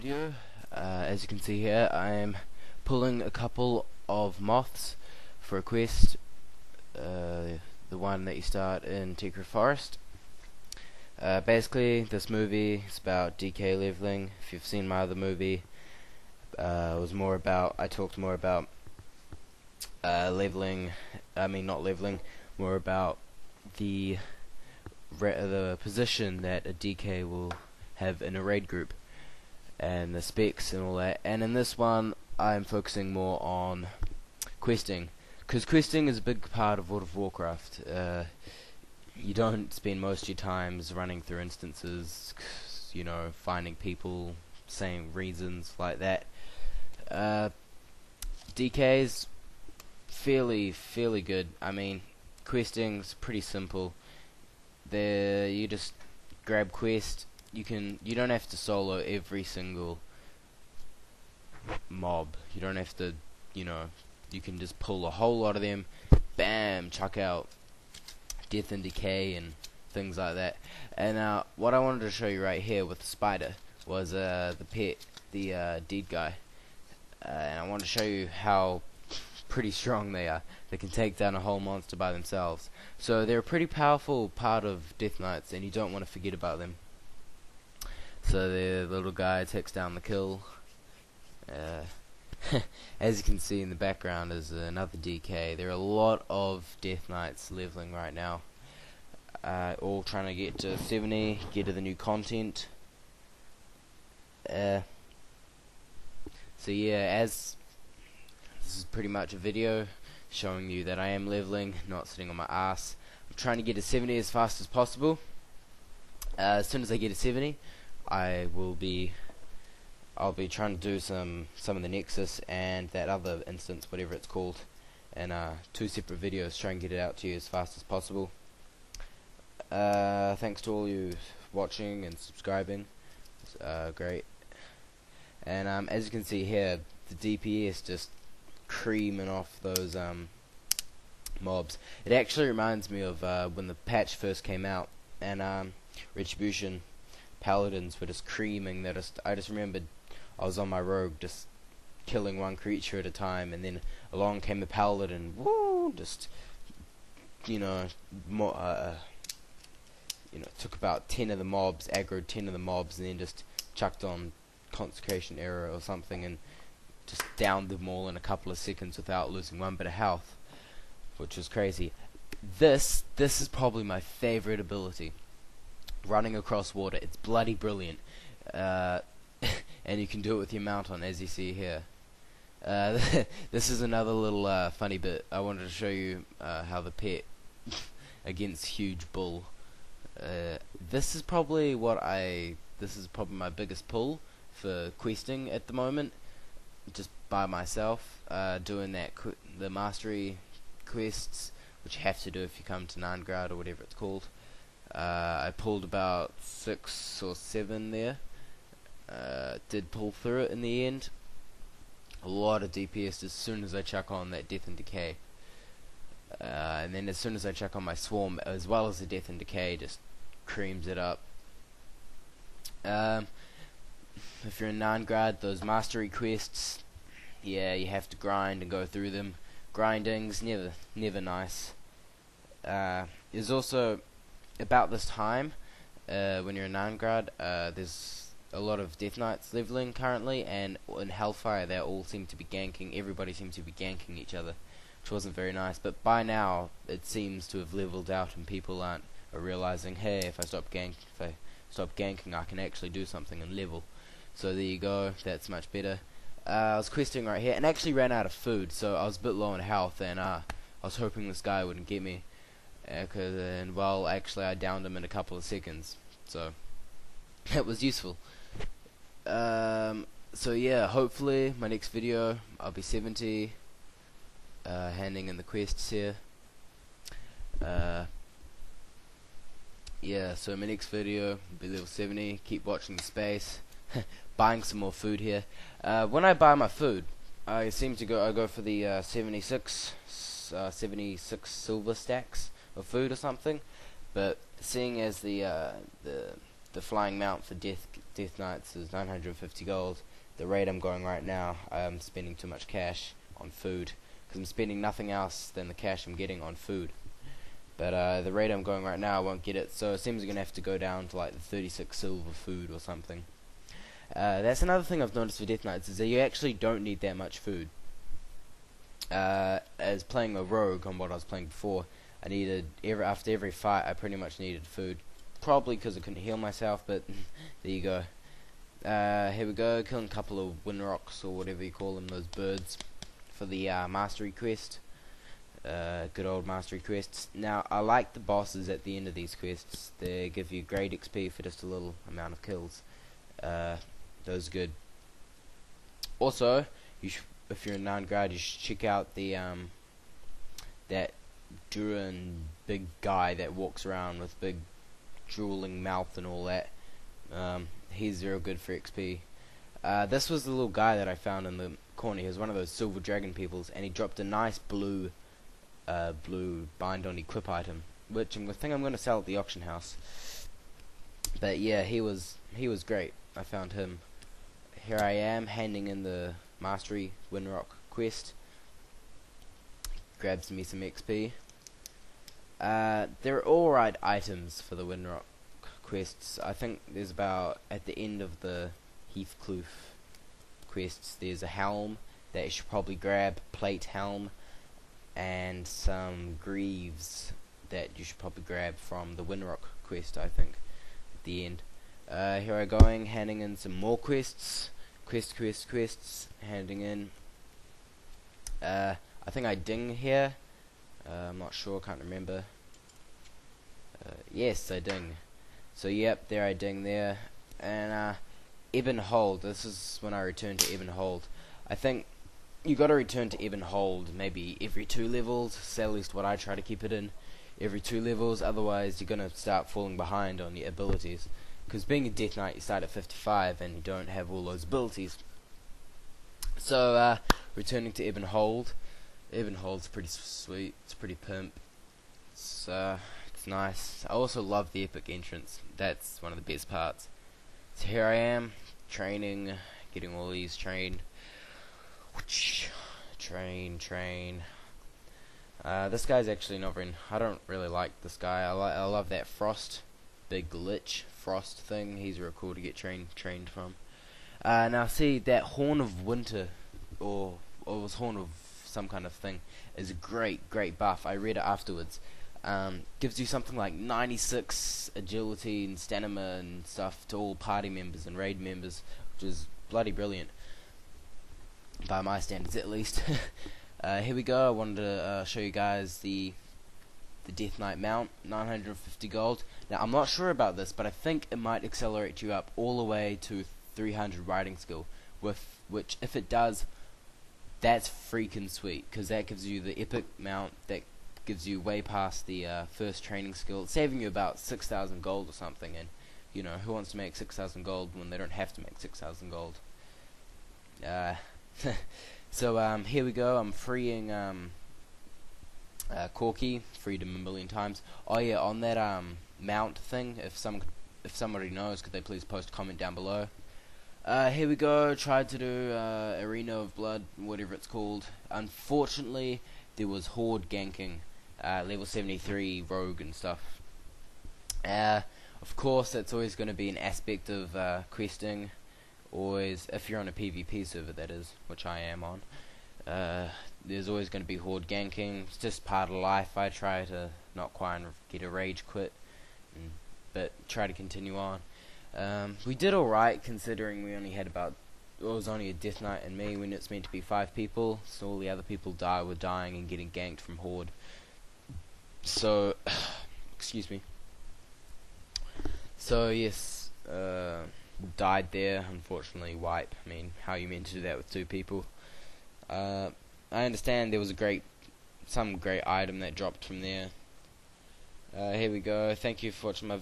video. As you can see here, I'm pulling a couple of moths for a quest, the one that you start in Secret Forest. Basically, this movie is about DK leveling. If you've seen my other movie, I talked more about leveling. I mean, not leveling, more about the position that a DK will have in a raid group and the specs and all that. And in this one, I'm focusing more on questing, because questing is a big part of World of Warcraft. You don't spend most of your times running through instances, you know, finding people, saying reasons like that. DK's fairly good. I mean, questing's pretty simple. You just grab quest. You don't have to solo every single mob. You don't have to, you can just pull a whole lot of them, bam, chuck out death and decay and things like that. And what I wanted to show you right here with the spider was the dead guy. And I want to show you how pretty strong they are. They can take down a whole monster by themselves. So they're a pretty powerful part of Death Knights, and you don't want to forget about them. So the little guy takes down the kill. As you can see in the background is another DK. There are a lot of Death Knights leveling right now, all trying to get to 70, get to the new content. So yeah, this is pretty much a video showing you that I am leveling, not sitting on my ass. I'm trying to get to 70 as fast as possible. As soon as I get to 70, I'll be trying to do some of the Nexus and that other instance, whatever it's called, and 2 separate videos, try and get it out to you as fast as possible. Thanks to all you watching and subscribing. It's great. And as you can see here, the DPS just creaming off those mobs. It actually reminds me of when the patch first came out, and Retribution Paladins were just creaming. I just remembered I was on my rogue just killing one creature at a time, and then along came a paladin, woo, just took about 10 of the mobs, aggroed 10 of the mobs, and then just chucked on Consecration Error or something and just downed them all in a couple of seconds without losing one bit of health, which was crazy. This is probably my favorite ability. Running across water. It's bloody brilliant. And you can do it with your mount on, as you see here. This is another little funny bit. I wanted to show you how the pet against huge bull. This is probably my biggest pull for questing at the moment. Just by myself, doing the mastery quests, which you have to do if you come to Nangrad or whatever it's called. I pulled about 6 or 7 there. Did pull through it in the end. A lot of DPS as soon as I chuck on that Death and Decay. And then as soon as I chuck on my Swarm, as well as the Death and Decay, just creams it up. If you're in Nangrad, those mastery quests, yeah, you have to grind and go through them. Grinding's never nice. There's also, about this time, when you're in Nangrad, there's a lot of Death Knights leveling currently, and in Hellfire they all seem to be ganking. Everybody seems to be ganking each other, which wasn't very nice. But by now it seems to have leveled out, and people are realizing, hey, if I stop ganking, I can actually do something and level. So there you go. That's much better. I was questing right here, and actually ran out of food, so I was a bit low on health, and I was hoping this guy wouldn't get me. Actually I downed him in a couple of seconds, so that was useful. So yeah, hopefully my next video I'll be 70, handing in the quests here. Yeah, so my next video will be level 70. Keep watching the space. Buying some more food here. When I buy my food, I go for the 76 silver stacks of food or something. But seeing as the the flying mount for Death Knights is 950 gold. The rate I'm going right now, I'm spending too much cash on food, because I'm spending nothing else than the cash I'm getting on food. But the rate I'm going right now, I won't get it, so it seems I'm going to have to go down to like the 36 silver food or something. That's another thing I've noticed for Death Knights, is that you actually don't need that much food. As playing a rogue on what I was playing before, I needed, after every fight, I pretty much needed food. Probably because I couldn't heal myself, but there you go. Here we go, killing a couple of Winrocks, or whatever you call them, those birds, for the Mastery Quest. Good old Mastery quests. Now, I like the bosses at the end of these quests. They give you great XP for just a little amount of kills. Those are good. Also, if you're in Nangrad, you should check out the that Duran big guy that walks around with big drooling mouth and all that. He's real good for XP. This was the little guy that I found in the corner. He was one of those silver dragon peoples, and he dropped a nice blue bind on equip item, which I think I'm going to sell at the auction house. But yeah, he was great. I found him. Here I am handing in the Mastery Winrock quest. Grabs me some XP. They're alright items for the Winrock quests. I think there's about, at the end of the Heathcliff quests, there's a helm that you should probably grab, plate helm, and some greaves that you should probably grab from the Winrock quest, I think, at the end. Here I'm going, handing in some more quests. Quests, handing in. I think I ding here. I'm not sure, can't remember. Yes, I ding. So yep, there I ding there. And Ebon Hold, this is when I return to Ebon Hold. I think you gotta return to Ebon Hold maybe every 2 levels, so at least what I try to keep it in. Every 2 levels, otherwise you're gonna start falling behind on your abilities. Because being a Death Knight, you start at 55 and you don't have all those abilities. So, returning to Ebon Hold. Ebon Hold's pretty sweet, it's pretty pimp. It's nice. I also love the epic entrance, that's one of the best parts. So here I am, training, getting all these trained. Train. This guy's actually not very, I don't really like this guy. I love that Frost, big lich Frost thing. He's real cool to get trained from. Now see, that Horn of Winter, or it was Horn of some kind of thing, is a great buff. I read it afterwards. Gives you something like 96 agility and stamina and stuff to all party members and raid members, which is bloody brilliant by my standards, at least. Here we go. I wanted to show you guys the Death Knight mount, 950 gold. Now I'm not sure about this, but I think it might accelerate you up all the way to 300 riding skill, which if it does, that's freaking sweet, because that gives you the epic mount that gives you way past the first training skill, saving you about 6,000 gold or something. And you know, who wants to make 6,000 gold when they don't have to make 6,000 gold? So here we go. I'm freeing Corky, freed him a million times. Oh yeah, on that mount thing, if somebody knows, could they please post a comment down below. Here we go. Tried to do Arena of Blood, whatever it's called. Unfortunately, there was horde ganking, level 73 rogue and stuff. Of course, that's always going to be an aspect of questing. Always, if you're on a PvP server, that is, which I am on. There's always going to be horde ganking. It's just part of life. I try to not quite get a rage quit, but try to continue on. We did alright, considering we only had about, it was only a Death Knight and me when it's meant to be 5 people, so all the other people were dying and getting ganked from horde. So, excuse me. So yes, died there, unfortunately. Wipe. I mean, how are you meant to do that with 2 people? I understand there was some great item that dropped from there. Here we go. Thank you for watching my video.